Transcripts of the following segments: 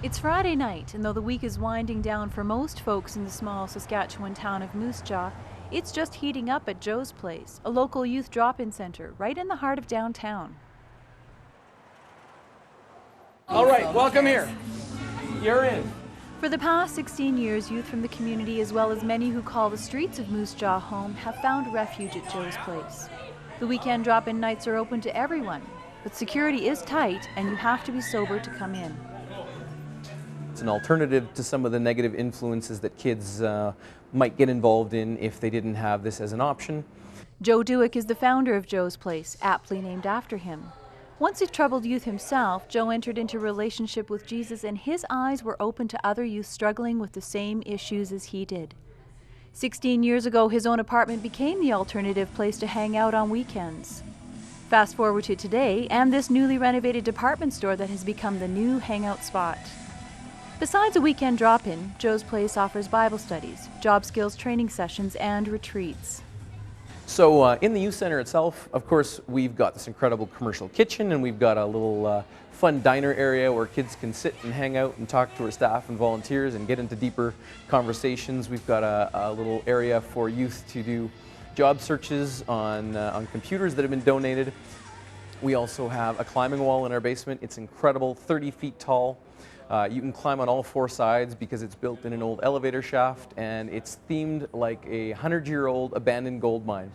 It's Friday night, and though the week is winding down for most folks in the small Saskatchewan town of Moose Jaw, it's just heating up at Joe's Place, a local youth drop-in center right in the heart of downtown. All right, welcome here. You're in. For the past 16 years, youth from the community, as well as many who call the streets of Moose Jaw home, have found refuge at Joe's Place. The weekend drop-in nights are open to everyone, but security is tight and you have to be sober to come in. It's an alternative to some of the negative influences that kids might get involved in if they didn't have this as an option. Joe Dueck is the founder of Joe's Place, aptly named after him. Once a troubled youth himself, Joe entered into a relationship with Jesus, and his eyes were open to other youth struggling with the same issues as he did. 16 years ago, his own apartment became the alternative place to hang out on weekends. Fast forward to today, and this newly renovated department store that has become the new hangout spot. Besides a weekend drop-in, Joe's Place offers Bible studies, job skills training sessions, and retreats. So in the youth center itself, of course, we've got this incredible commercial kitchen, and we've got a little fun diner area where kids can sit and hang out and talk to our staff and volunteers and get into deeper conversations. We've got a little area for youth to do job searches on computers that have been donated. We also have a climbing wall in our basement. It's incredible, 30 feet tall. You can climb on all four sides because it's built in an old elevator shaft, and it's themed like a 100-year-old abandoned gold mine.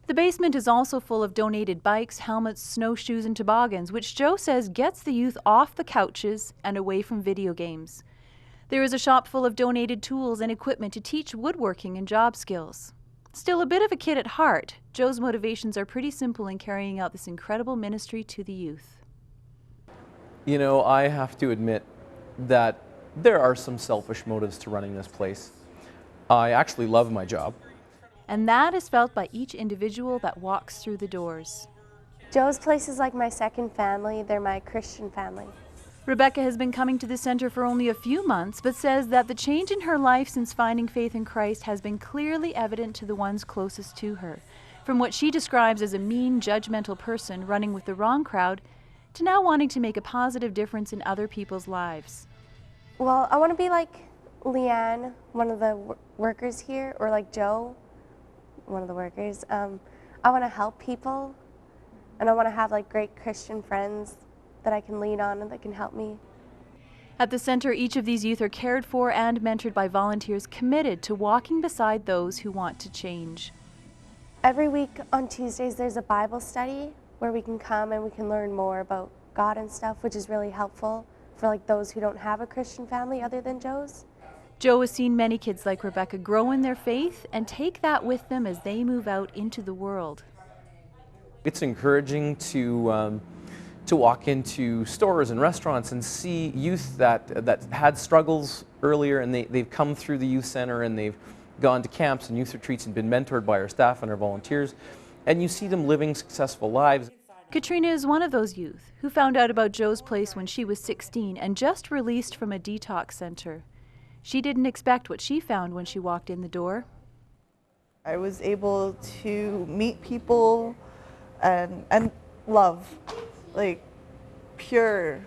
The basement is also full of donated bikes, helmets, snowshoes, and toboggans, which Joe says gets the youth off the couches and away from video games. There is a shop full of donated tools and equipment to teach woodworking and job skills. Still a bit of a kid at heart, Joe's motivations are pretty simple in carrying out this incredible ministry to the youth. You know, I have to admit that there are some selfish motives to running this place. I actually love my job. And that is felt by each individual that walks through the doors. Joe's Place is like my second family. They're my Christian family. Rebecca has been coming to the center for only a few months, but says that the change in her life since finding faith in Christ has been clearly evident to the ones closest to her. From what she describes as a mean, judgmental person running with the wrong crowd, to now wanting to make a positive difference in other people's lives. Well, I want to be like Leanne, one of the workers here, or like Joe, one of the workers. I want to help people, and I want to have like great Christian friends that I can lean on and that can help me. At the center, each of these youth are cared for and mentored by volunteers committed to walking beside those who want to change. Every week on Tuesdays there's a Bible study where we can come and we can learn more about God and stuff, which is really helpful for like those who don't have a Christian family other than Joe's. Joe has seen many kids like Rebecca grow in their faith and take that with them as they move out into the world. It's encouraging to walk into stores and restaurants and see youth that had struggles earlier, and they've come through the youth center and they've gone to camps and youth retreats and been mentored by our staff and our volunteers, and you see them living successful lives. Katrina is one of those youth who found out about Joe's Place when she was 16 and just released from a detox center. She didn't expect what she found when she walked in the door. I was able to meet people and love, like pure,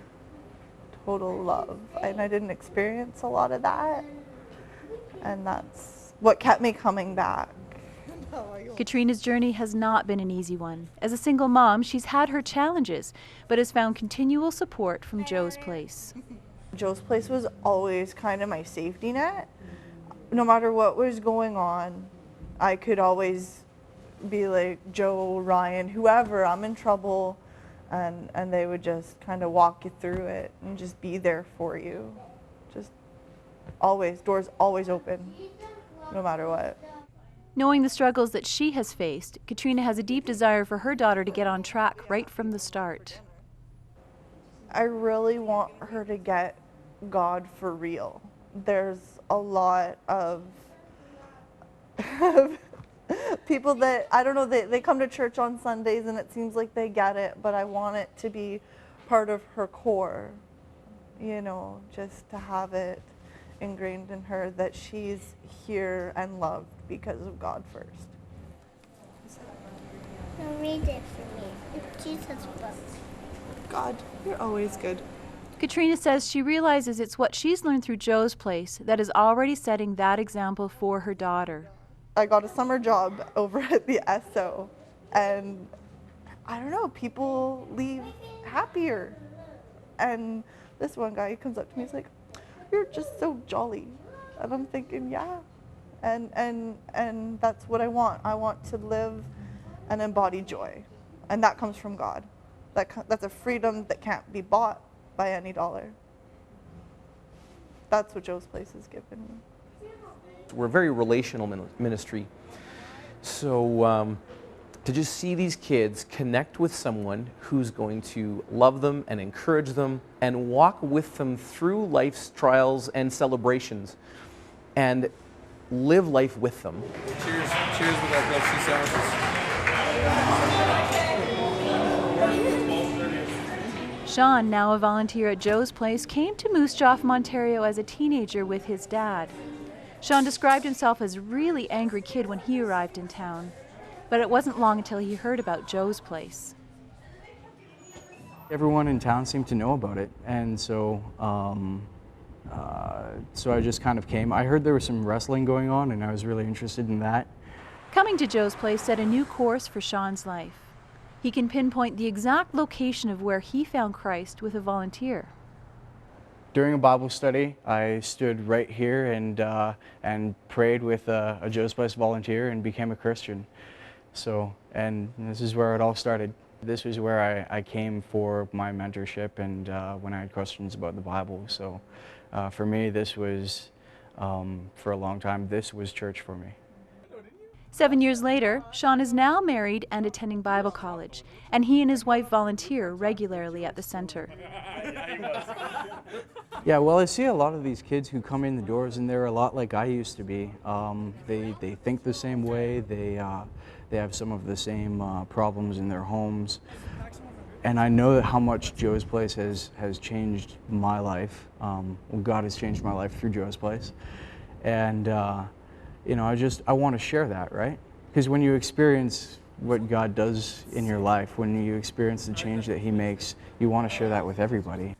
total love. And I didn't experience a lot of that. And that's what kept me coming back. Katrina's journey has not been an easy one. As a single mom, she's had her challenges, but has found continual support from Joe's Place. Joe's Place was always kind of my safety net. No matter what was going on, I could always be like, Joe, Ryan, whoever, I'm in trouble, and they would just kind of walk you through it and just be there for you. Just always, doors always open, no matter what. Knowing the struggles that she has faced, Katrina has a deep desire for her daughter to get on track right from the start. I really want her to get God for real. There's a lot of people that, I don't know, they come to church on Sundays and it seems like they get it, but I want it to be part of her core, you know, just to have it ingrained in her that she's here and loved because of God first. Read it for me. It's Jesus' book. God, you're always good. Katrina says she realizes it's what she's learned through Joe's Place that is already setting that example for her daughter. I got a summer job over at the SO, and I don't know, people leave happier. And this one guy comes up to me, he's like, "You're just so jolly." And I'm thinking, yeah. And that's what I want. I want to live and embody joy. And that comes from God. That's a freedom that can't be bought by any dollar. That's what Joe's Place has given me. We're a very relational ministry. So to just see these kids connect with someone who's going to love them and encourage them and walk with them through life's trials and celebrations and live life with them. Cheers. Cheers with our grilled cheese sandwiches. Sean, now a volunteer at Joe's Place, came to Moose Jaw from Ontario as a teenager with his dad. Sean described himself as a really angry kid when he arrived in town, but it wasn't long until he heard about Joe's Place. Everyone in town seemed to know about it, and so I just kind of came. I heard there was some wrestling going on, and I was really interested in that. Coming to Joe's Place set a new course for Sean's life. He can pinpoint the exact location of where he found Christ with a volunteer. During a Bible study, I stood right here and prayed with a Joe's Place volunteer and became a Christian. So, and this is where it all started. This was where I came for my mentorship and when I had questions about the Bible. So for me, this was, for a long time, this was church for me. 7 years later, Sean is now married and attending Bible college, and he and his wife volunteer regularly at the center. Yeah, well, I see a lot of these kids who come in the doors, and they're a lot like I used to be. They think the same way. They have some of the same problems in their homes. And I know that how much Joe's Place has changed my life. God has changed my life through Joe's Place. And you know, I want to share that, right? Because when you experience what God does in your life, when you experience the change that He makes, you want to share that with everybody.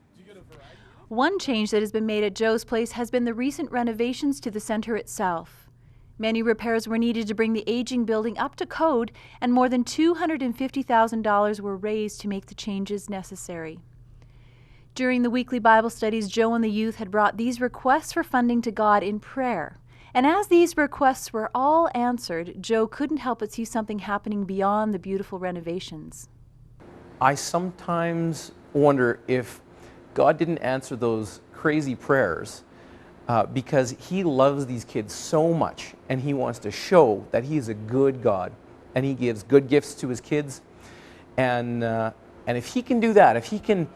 One change that has been made at Joe's Place has been the recent renovations to the center itself. Many repairs were needed to bring the aging building up to code, and more than $250,000 were raised to make the changes necessary. During the weekly Bible studies, Joe and the youth had brought these requests for funding to God in prayer. And as these requests were all answered, Joe couldn't help but see something happening beyond the beautiful renovations. I sometimes wonder if God didn't answer those crazy prayers because He loves these kids so much and He wants to show that He is a good God and He gives good gifts to His kids. And if He can do that, if He can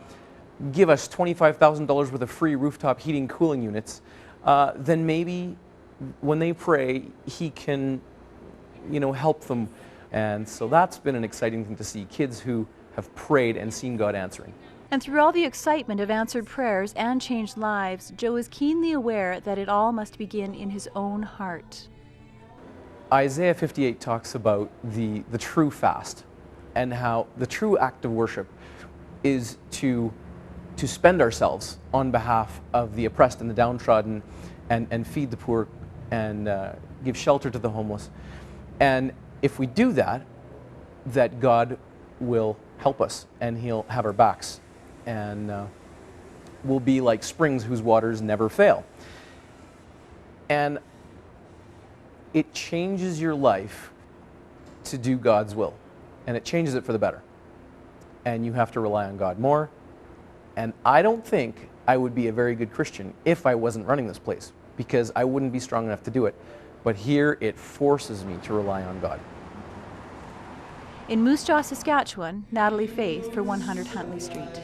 give us $25,000 worth of free rooftop heating cooling units, then maybe when they pray, He can, you know, help them. And so that's been an exciting thing to see, kids who have prayed and seen God answering. And through all the excitement of answered prayers and changed lives, Joe is keenly aware that it all must begin in his own heart. Isaiah 58 talks about the true fast and how the true act of worship is to spend ourselves on behalf of the oppressed and the downtrodden and feed the poor and give shelter to the homeless. And if we do that, that God will help us and He'll have our backs. And we'll be like springs whose waters never fail. And it changes your life to do God's will. And it changes it for the better. And you have to rely on God more. And I don't think I would be a very good Christian if I wasn't running this place, because I wouldn't be strong enough to do it. But here it forces me to rely on God. In Moose Jaw, Saskatchewan, Natalie Faith for 100 Huntley Street.